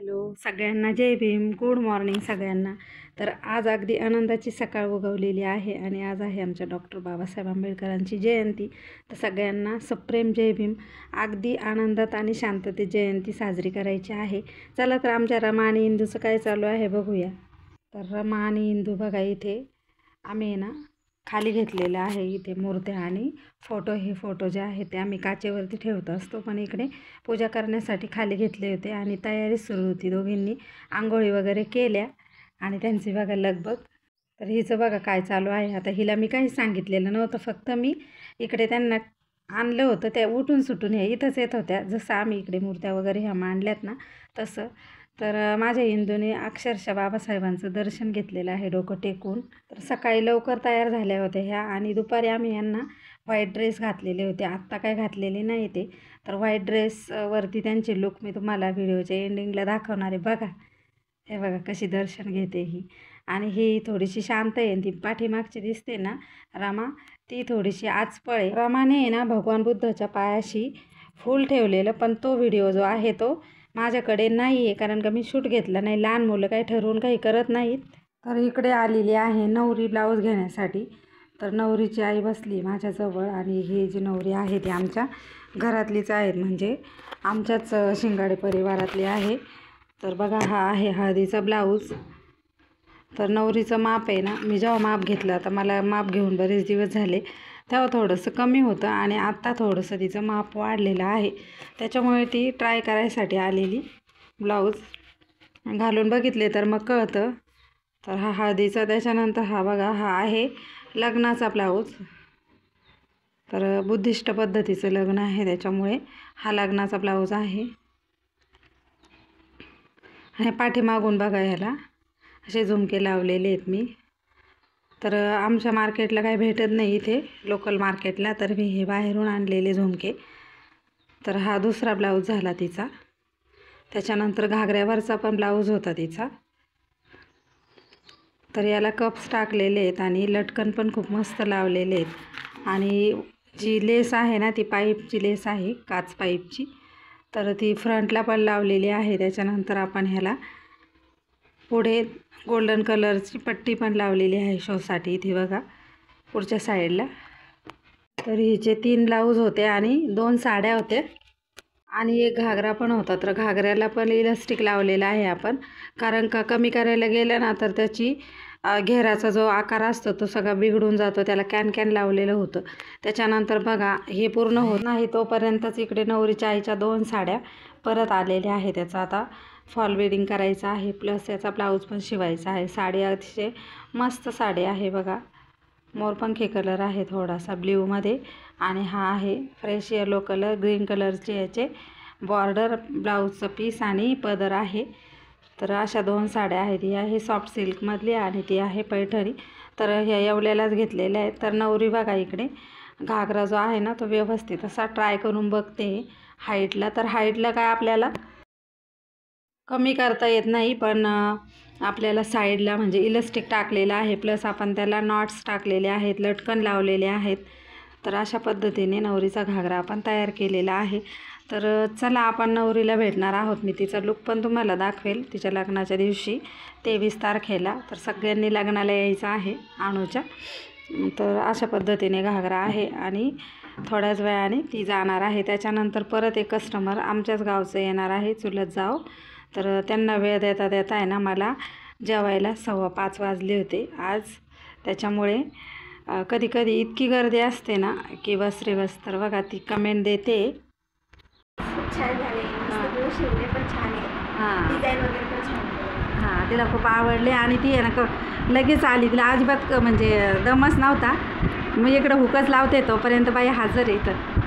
Hello सगळ्यांना, जय Bhim, good morning सगळ्यांना. तर आज अगदी आनंदाची सकाळ उगवलेली आहे आणि आज आहे आमच्या डॉक्टर बाबासाहेब आंबेडकरांची जयंती. तर सगळ्यांना सप्रेम जय भीम. अगदी आनंदात आणि शांततेत जयंती साजरी करायची आहे. चला तर आमच्या रमा आणि इंदूचं काय चालू आहे बघूया. तर रमा आणि इंदू बघा, इथे आम्ही ना खाली घेतलेलं आहे इथे मूर्त्या आणि फोटो. हे फोटो जे आहे ते आम्ही काचेवरती ठेवत असतो, पण इकडे पूजा करण्यासाठी खाली घेतले होते आणि तयारी सुरू होती. दोघींनी आंघोळी वगैरे केल्या आणि त्यांची बघा लगबग. तर हिचं बघा काय चालू आहे. आता हिला मी काही सांगितलेलं नव्हतं, फक्त मी इकडे त्यांना आणलं होतं. त्या उठून सुटून ह्या इथंच येत होत्या, जसं आम्ही इकडे मूर्त्या वगैरे ह्या मांडल्यात ना तसं. तर माझ्या इंदूने अक्षरशः बाबासाहेबांचं दर्शन घेतलेलं आहे डोकं टेकून. तर सकाळी लवकर तयार झाल्या होत्या ह्या आणि दुपारी आम्ही यांना व्हाईट ड्रेस घातलेले होते. आत्ता काय घातलेले नाही ते. तर व्हाईट ड्रेसवरती त्यांचे लुक मी तुम्हाला व्हिडिओच्या एंडिंगला दाखवणार आहे. बघा हे बघा कशी दर्शन घेते ही. आणि ही थोडीशी शांत आहे. ती पाठीमागची दिसते ना रमा, ती थोडीशी आचपळ आहे. रमाने ना भगवान बुद्धाच्या पायाशी फूल ठेवलेलं, पण तो व्हिडिओ जो आहे तो माझ्याकडे नाही आहे, कारण का मी शूट घेतला नाही. लहान मुलं काही ठरवून काही करत नाहीत. तर इकडे आलेली आहे नवरी ब्लाऊज घेण्यासाठी. तर नवरीची आई बसली माझ्याजवळ आणि ही जी नवरी आहे ती आमच्या घरातलीच आहेत, म्हणजे आमच्याच शिंगाडे परिवारातली आहे. तर बघा हा आहे हळदीचा ब्लाऊज. तर नवरीचं माप आहे ना, मी जेव्हा माप घेतलं, तर मला माप घेऊन बरेच दिवस झाले, तेव्हा थोडंसं कमी होतं आणि आत्ता थोडंसं तिचं माप वाढलेलं आहे. त्याच्यामुळे ती ट्राय करायसाठी आलेली. ब्लाऊज घालून बघितले तर मग कळतं. तर हा हळदीचा, त्याच्यानंतर हा बघा हा आहे लग्नाचा ब्लाऊज. तर बुद्धिस्ट पद्धतीचं लग्न आहे, त्याच्यामुळे हा लग्नाचा ब्लाऊज आहे. आणि पाठीमागून बघा ह्याला असे झुमके लावलेले आहेत मी. तर आमच्या मार्केटला काही भेटत नाही इथे लोकल मार्केटला, तर मी हे बाहेरून आणलेले झुमके. तर हा दुसरा ब्लाऊज झाला तिचा. त्याच्यानंतर घागऱ्यावरचा पण ब्लाऊज होता तिचा. तर याला कप्स टाकलेले आहेत आणि लटकन पण खूप मस्त लावलेले आहेत. आणि जी लेस आहे ना ती पाईपची लेस आहे, काच पाईपची. तर ती फ्रंटला पण लावलेली आहे. त्याच्यानंतर आपण ह्याला पुढे गोल्डन कलरची पट्टी पण लावलेली आहे शोसाठी इथे बघा पुढच्या साईडला. तर हिचे 3 ब्लाऊज होते आणि 2 साड्या होत्या आणि एक घागरा पण होता. तर घागऱ्याला पण इलास्टिक लावलेला आहे आपण, कारण का कमी करायला गेलं ना तर त्याची घेराचा जो आकार असतो तो सगळा बिघडून जातो. त्याला कॅन लावलेलं होतं. त्याच्यानंतर बघा हे पूर्ण होत नाही तोपर्यंतच इकडे नवरीच्या आईच्या 2 साड्या परत आलेल्या आहे. त्याचा आता फॉल बिडिंग करायचं आहे, प्लस याचा ब्लाऊज पण शिवायचा आहे. साडी अतिशय मस्त साडी आहे बघा, मोरपंखी कलर आहे थोडासा ब्ल्यूमध्ये आणि हा आहे फ्रेश येलो कलर, ग्रीन कलरचे याचे बॉर्डर ब्लाऊजचं पीस आणि पदर आहे. तर अशा 2 साड्या आहेत. ही आहे सॉफ्ट सिल्कमधली आणि ती आहे पैठणी. तर ह्या येवल्यालाच घेतलेल्या आहेत. तर नवरी बघा इकडे घागरा जो आहे ना तो व्यवस्थित असा ट्राय करून बघते हाईटला. तर हाईटला काय आपल्याला कमी करता येत नाही, पण आपल्याला साईडला म्हणजे इलास्टिक टाकलेलं आहे, प्लस आपण त्याला नॉट्स टाकलेले आहेत, लटकन लावलेले आहेत. तर अशा पद्धतीने नवरीचा घागरा आपण तयार केलेला आहे. तर चला आपण नवरीला भेटणार आहोत. मी तिचा लुक पण तुम्हाला दाखवेल तिच्या लग्नाच्या दिवशी 23 तारखेला. तर सगळ्यांनी लग्नाला यायचं आहे आणूच्या. तर अशा पद्धतीने घागरा आहे आणि थोड्याच वेळाने ती जाणार आहे. त्याच्यानंतर परत एक कस्टमर आमच्याच गावचं येणार आहे, चुलत जाव. तर त्यांना वेळ देता देता आहे ना मला जेवायला 5:15 वाजले होते आज. त्याच्यामुळे कधी कधी इतकी गर्दी असते ना की बस रे बस. तर बघा ती कमेंट देते छान झाले, शिवले पण छान आहे. हां डिझाईन वगैरे पण छान आहे. हां, तिला खूप आवडले आणि ती आहे ना लगेच आली. तिला अजिबात म्हणजे दमच नव्हता. मी इकडं हुकच लावते तोपर्यंत बाई हजर आहे. तर